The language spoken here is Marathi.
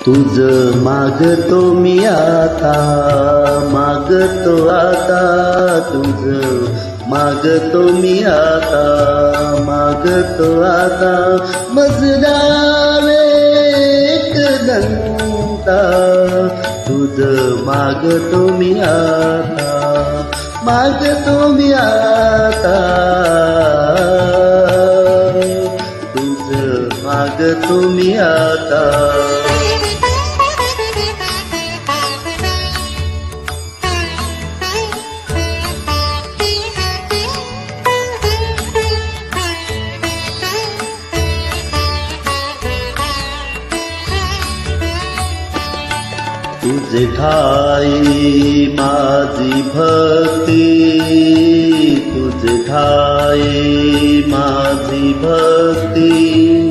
तुझ मागतो मी आता, मागतो आता तुझ मागतो मी आता, मागतो आता मजदावे एकदंता. तुझ मागतो मी आता, मागतो मी आता, तुझ मागतो मी आता. तुझे ठाई माझी भक्ती, तुझे ठाई माझी भक्ती.